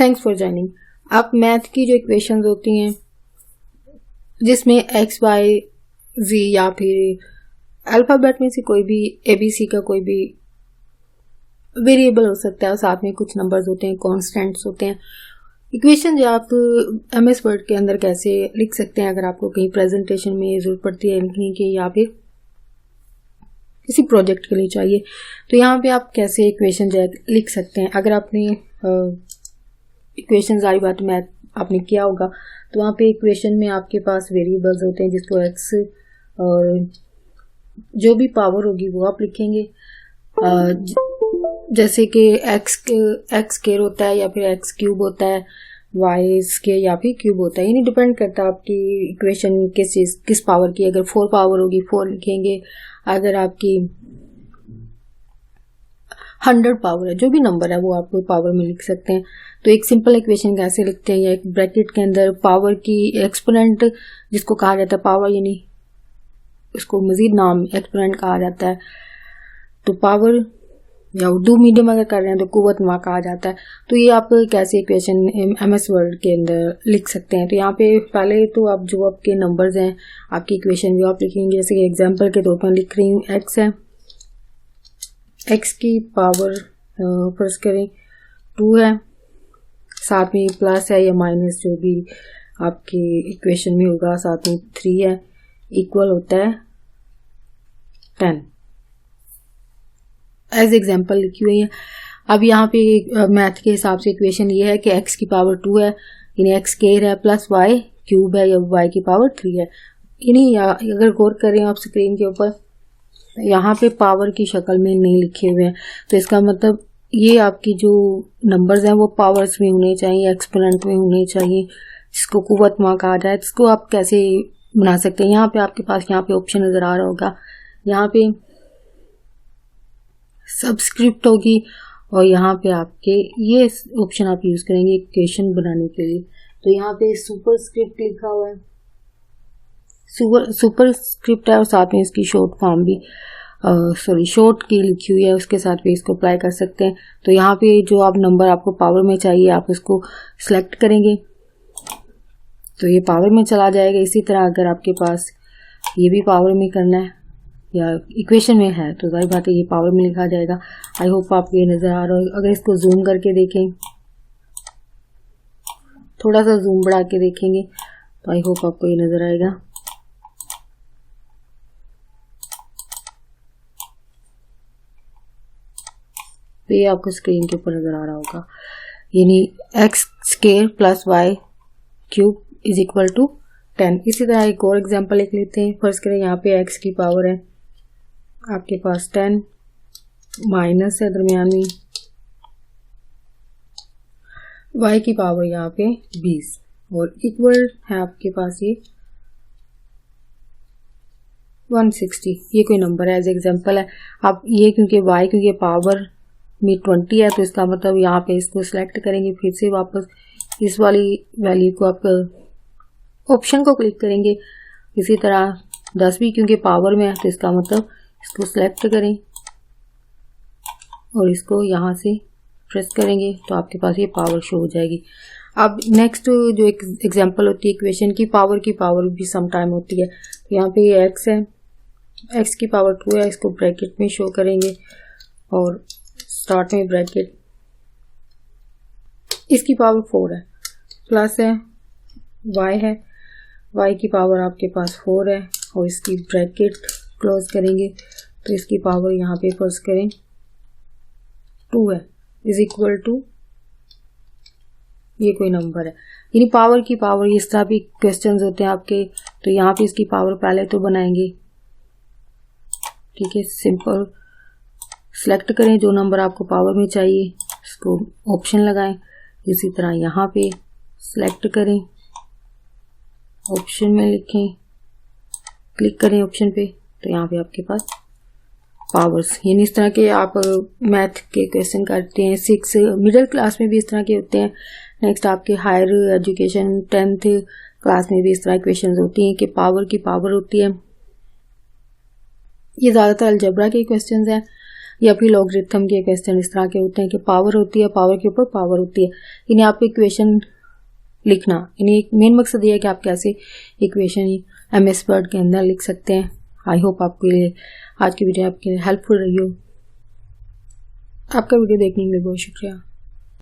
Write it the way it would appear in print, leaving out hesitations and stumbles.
Thanks for joining. आप math की जो इक्वेशंस होती हैं जिसमें एक्स वाई जी या फिर अल्फ़ाबेट में से कोई भी ABC का कोई भी वेरिएबल हो सकता है और साथ में कुछ नंबर्स होते हैं, कॉन्स्टेंट्स होते हैं। इक्वेशन जो आप MS वर्ड के अंदर कैसे लिख सकते हैं अगर आपको कहीं प्रेजेंटेशन में ज़रूरत पड़ती है लिखने की या फिर किसी प्रोजेक्ट के लिए चाहिए, तो यहाँ पे आप कैसे इक्वेशन जो है लिख सकते हैं। अगर आपने इक्वेशन सारी बात मैथ आपने किया होगा तो वहाँ पे इक्वेशन में आपके पास वेरिएबल्स होते हैं जिसको एक्स और जो भी पावर होगी वो आप लिखेंगे। जैसे कि एक्स स्क्वायर होता है या फिर एक्स क्यूब होता है, वाई स्क्वायर या फिर क्यूब होता है, ये नहीं डिपेंड करता आपकी इक्वेशन किस पावर की। अगर 4 पावर होगी 4 लिखेंगे, अगर आपकी 100 पावर है, जो भी नंबर है वो आप पावर में लिख सकते हैं। तो एक सिंपल इक्वेशन कैसे लिखते हैं, या एक ब्रैकेट के अंदर पावर की एक्सपोनेंट जिसको कहा जाता है पावर, यानी उसको मजीद नाम एक्सपोनेंट कहा जाता है। तो पावर या उर्दू मीडियम अगर कर रहे हैं तो कुव्वत मा कहा जाता है। तो ये आप कैसे इक्वेशन MS वर्ड के अंदर लिख सकते हैं। तो यहाँ पे पहले तो आप जो आपके नंबर्स हैं आपकी इक्वेशन भी आप लिखेंगे। जैसे कि एग्जांपल के तौर पर लिख रही हूँ एक्स है, एक्स की पावर फर्ज करें 2 है, साथ में प्लस है या माइनस जो भी आपकी इक्वेशन में होगा, साथ में 3 है, इक्वल होता है 10 एज एग्जाम्पल लिखी हुई है। अब यहाँ पे मैथ के हिसाब से इक्वेशन ये है कि एक्स की पावर 2 है, यानी एक्स स्क्वायर है, प्लस वाई क्यूब है या वाई की पावर 3 है। यानी अगर गौर करें आप स्क्रीन के ऊपर, यहाँ पे पावर की शक्ल में नहीं लिखे हुए हैं, तो इसका मतलब ये आपकी जो नंबर्स हैं वो पावर्स में होने चाहिए, एक्सपोनेंट में होने चाहिए, जिसको कुव्वत मा कहा जाए। इसको आप कैसे बना सकते हैं, यहाँ पे आपके पास यहाँ पे ऑप्शन नजर आ रहा होगा, यहाँ पे सबस्क्रिप्ट होगी और यहाँ पे आपके ये ऑप्शन आप यूज करेंगे इक्वेशन बनाने के लिए। तो यहाँ पे सुपरस्क्रिप्ट लिखा हुआ है, सुपरस्क्रिप्ट है और साथ में इसकी शॉर्ट फॉर्म भी शॉर्ट की लिखी हुई है, उसके साथ भी इसको अप्लाई कर सकते हैं। तो यहाँ पे जो आप नंबर आपको पावर में चाहिए आप उसको सिलेक्ट करेंगे तो ये पावर में चला जाएगा। इसी तरह अगर आपके पास ये भी पावर में करना है या इक्वेशन में है तो जाहिर बात है ये पावर में लिखा जाएगा। आई होप आपको ये नजर आ रहा हो। अगर इसको जूम करके देखें, थोड़ा सा जूम बढ़ा के देखेंगे तो आई होप आपको ये नजर आएगा। तो ये आपको स्क्रीन के ऊपर नजर आ रहा होगा, यानी X square plus Y cube is equal to 10। इसी तरह एक और एग्जांपल लिख लेते हैं। फर्स्ट करें यहाँ पे एक्स की पावर है आपके पास 10, माइनस है दरमियान में, y की पावर यहाँ पे 20 और इक्वल है आपके पास ये 160। ये कोई नंबर है एज एग्जांपल है। आप ये क्योंकि क्योंकि पावर में 20 है तो इसका मतलब यहाँ पे इसको सिलेक्ट करेंगे, फिर से वापस इस वाली वैल्यू को आप ऑप्शन को क्लिक करेंगे। इसी तरह 10 भी क्योंकि पावर में है तो इसका मतलब इसको सिलेक्ट करें और इसको यहाँ से प्रेस करेंगे तो आपके पास ये पावर शो हो जाएगी। अब नेक्स्ट जो एक एग्जांपल होती है इक्वेशन की पावर भी सम टाइम होती है। तो यहाँ पे ये एक्स है, एक्स की पावर 2 है, इसको ब्रैकेट में शो करेंगे और स्टार्ट में ब्रैकेट, इसकी पावर 4 है, प्लस है वाई है, वाई की पावर आपके पास 4 है और इसकी ब्रैकेट क्लोज करेंगे तो इसकी पावर यहाँ पे फर्ज करें 2 है, इज इक्वल टू ये कोई नंबर है। यानी पावर की पावर इस तरह भी क्वेश्चंस होते हैं आपके। तो यहाँ पे इसकी पावर पहले तो बनाएंगे, ठीक है, सिंपल सिलेक्ट करें जो नंबर आपको पावर में चाहिए, इसको ऑप्शन लगाएं। इसी तरह यहाँ पे सिलेक्ट करें, ऑप्शन में लिखें, क्लिक करें ऑप्शन पे तो यहाँ पे आपके पास पावर्स, यानी इस तरह के आप मैथ के क्वेश्चन करते हैं। 6 मिडिल क्लास में भी इस तरह के होते हैं। नेक्स्ट आपके हायर एजुकेशन 10th क्लास में भी इस तरह क्वेश्चंस होती हैं कि पावर की पावर होती है। ये ज़्यादातर अलजेब्रा के क्वेश्चंस हैं। या फिर लॉगरिथम के क्वेश्चन इस तरह के होते हैं कि पावर होती है, पावर के ऊपर पावर होती है। इन्हें आप इक्वेशन लिखना, इन्हें एक मेन मकसद ये है कि आप कैसे इक्वेशन MS वर्ड के अंदर लिख सकते हैं। आई होप आपके लिए आज की वीडियो आपके लिए हेल्पफुल रही हो। आपका वीडियो देखने के लिए बहुत शुक्रिया।